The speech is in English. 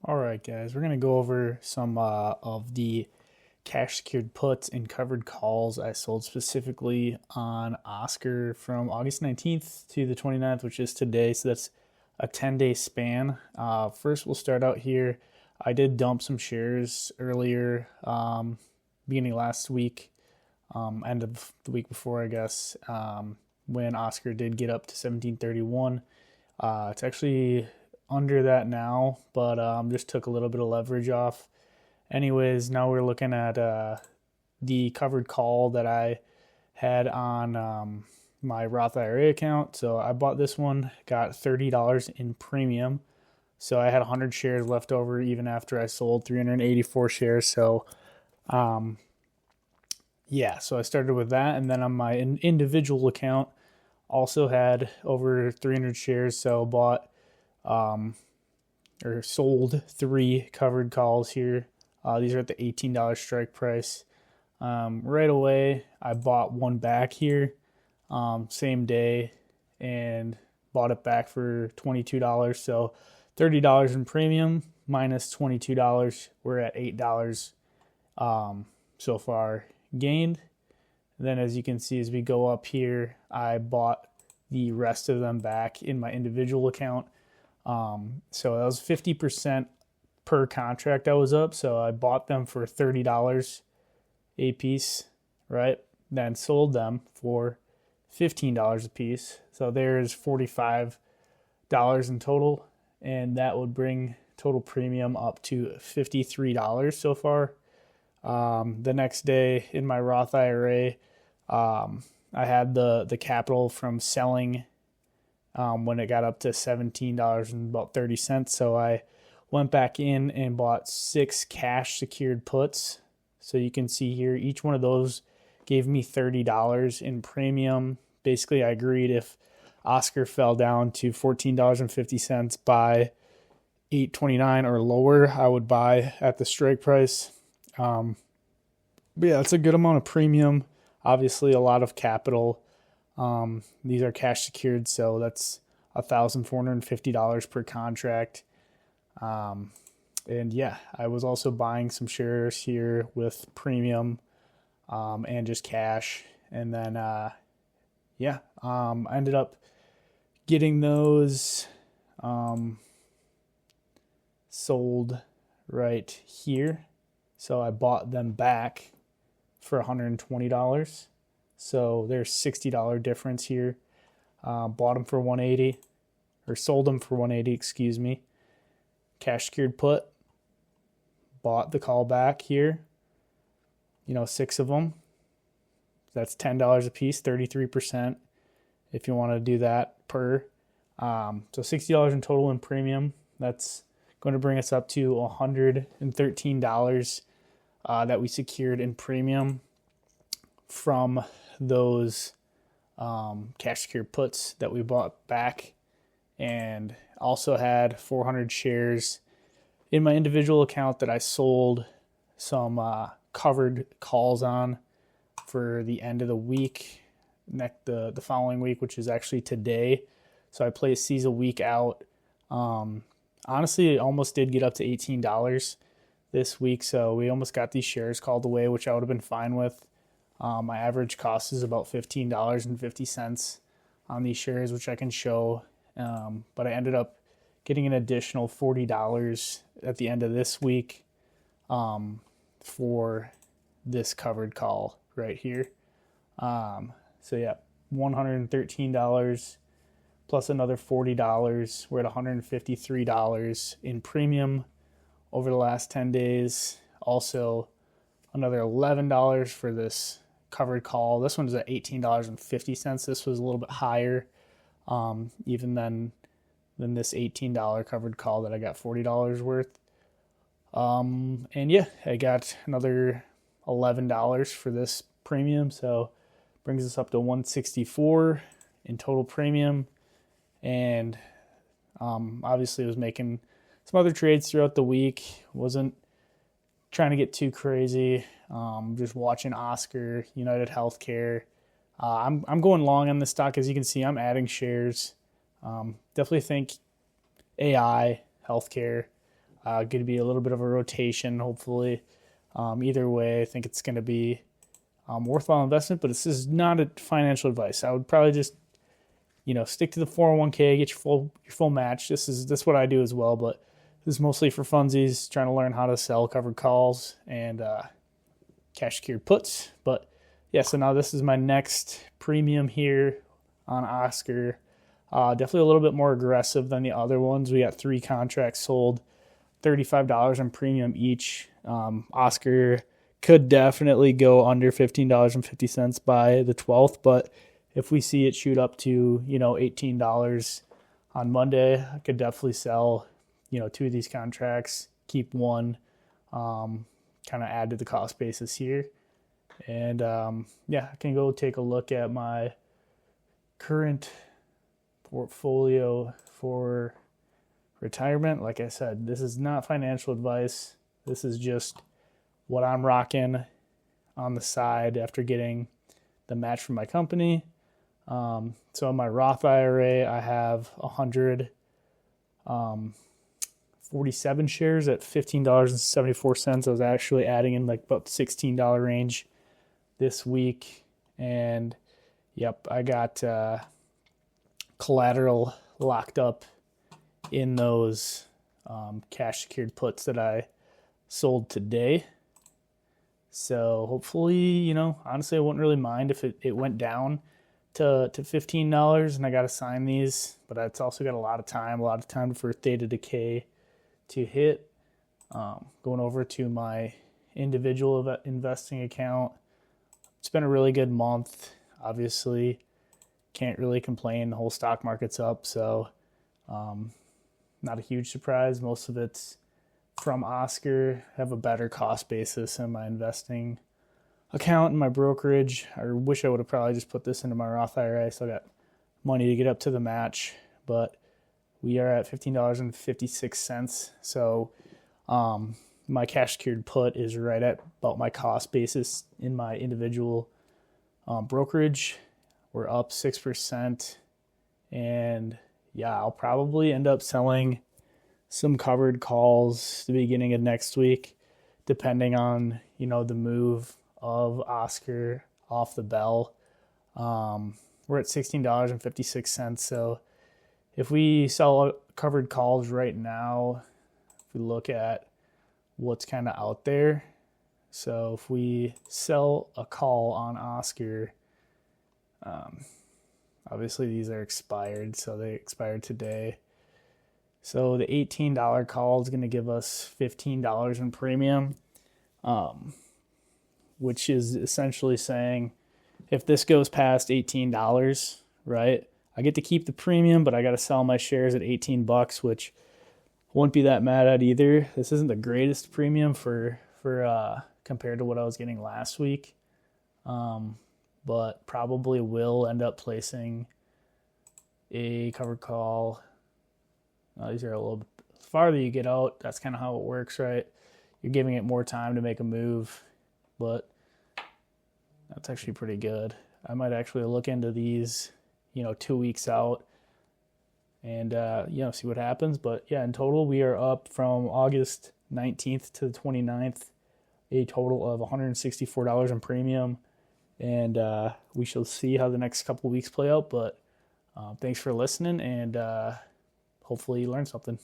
All right, guys, we're going to go over some of the cash secured puts and covered calls I sold specifically on OSCR from August 19th to the 29th, which is today. So that's a 10-day span. First, we'll start out here. I did dump some shares earlier, beginning last week, end of the week before, I guess, when OSCR did get up to 1731. It's actually under that now, but just took a little bit of leverage off. Anyways, now we're looking at the covered call that I had on my Roth IRA account. So I bought this one, got $30 in premium. So I had 100 shares left over even after I sold 384 shares. So so I started with that, and then on my individual account also had over 300 shares. So bought or sold 3 covered calls here. These are at the $18 strike price. Right away, I bought one back here, same day, and bought it back for $22. So $30 in premium minus $22. We're at $8 so far gained. And then as you can see, as we go up here, I bought the rest of them back in my individual account. So that was 50% per contract I was up. So I bought them for $30 a piece, right? Then sold them for $15 a piece. So there's $45 in total. And that would bring total premium up to $53 so far. The next day in my Roth IRA, I had the capital from selling when it got up to $17.30. So I went back in and bought 6 cash secured puts. So you can see here, each one of those gave me $30 in premium. Basically, I agreed if OSCR fell down to $14.50 by $8.29 or lower, I would buy at the strike price. But yeah, it's a good amount of premium. Obviously, a lot of capital. These are cash secured, so that's $1,450 per contract. And yeah, I was also buying some shares here with premium and just cash. And then, I ended up getting those sold right here. So I bought them back for $120. So there's $60 difference here. Bought them for $180, or sold them for $180, excuse me. Cash secured put. Bought the call back here. 6 of them. That's $10 a piece, 33%. If you want to do that per. So $60 in total in premium. That's going to bring us up to $113 that we secured in premium from those cash secured puts that we bought back, and also had 400 shares in my individual account that I sold some covered calls on for the end of the week, the following week, which is actually today. So I placed these a week out. Honestly, it almost did get up to $18 this week, so we almost got these shares called away, which I would have been fine with. My average cost is about $15.50 on these shares, which I can show. But I ended up getting an additional $40 at the end of this week for this covered call right here. So yeah, $113 plus another $40. We're at $153 in premium over the last 10 days. Also, another $11 for this covered call. This one's at $18.50. This was a little bit higher, even than this $18 covered call that I got $40 worth. And yeah, I got another $11 for this premium, so brings us up to $164 in total premium. And obviously, I was making some other trades throughout the week. Wasn't trying to get too crazy. Just watching OSCR, United Healthcare. I'm going long on this stock. As you can see, I'm adding shares. Definitely think AI, healthcare, Going to be a little bit of a rotation, hopefully. Either way, I think it's going to be worthwhile investment, but this is not a financial advice. I would probably just, stick to the 401k, get your full match. This is what I do as well, but this is mostly for funsies, trying to learn how to sell covered calls and cash secured puts. But yeah, so now this is my next premium here on OSCR. Definitely a little bit more aggressive than the other ones. We got 3 contracts sold, $35 in premium each. OSCR could definitely go under $15.50 by the 12th, but if we see it shoot up to, $18 on Monday, I could definitely sell, 2 of these contracts, keep one, kind of add to the cost basis here. And I can go take a look at my current portfolio for retirement. Like I said, this is not financial advice. This is just what I'm rocking on the side after getting the match from my company. So in my Roth IRA, I have 147 shares at $15.74. I was actually adding in like about $16 range this week. And yep, I got collateral locked up in those cash secured puts that I sold today. So hopefully, honestly, I wouldn't really mind if it went down to $15 and I got to sign these, but it's also got a lot of time for theta decay to hit. Going over to my individual investing account, it's been a really good month. Obviously, can't really complain. The whole stock market's up, so not a huge surprise. Most of it's from OSCR. Have a better cost basis in my investing account and my brokerage. I wish I would have probably just put this into my Roth IRA. I still got money to get up to the match, but we are at $15.56. So my cash secured put is right at about my cost basis in my individual brokerage. We're up 6%. And yeah, I'll probably end up selling some covered calls the beginning of next week, depending on, the move of OSCR off the bell. We're at $16.56. So if we sell covered calls right now, if we look at what's kind of out there, so if we sell a call on OSCR, obviously these are expired, so they expired today. So the $18 call is going to give us $15 in premium, which is essentially saying if this goes past $18, right, I get to keep the premium, but I got to sell my shares at $18, which won't be that mad at either. This isn't the greatest premium for compared to what I was getting last week, but probably will end up placing a covered call. These are a little bit farther you get out. That's kind of how it works, right? You're giving it more time to make a move, but that's actually pretty good. I might actually look into these, 2 weeks out and, see what happens. But yeah, in total, we are up from August 19th to the 29th, a total of $164 in premium. And we shall see how the next couple of weeks play out. But thanks for listening, and hopefully you learned something.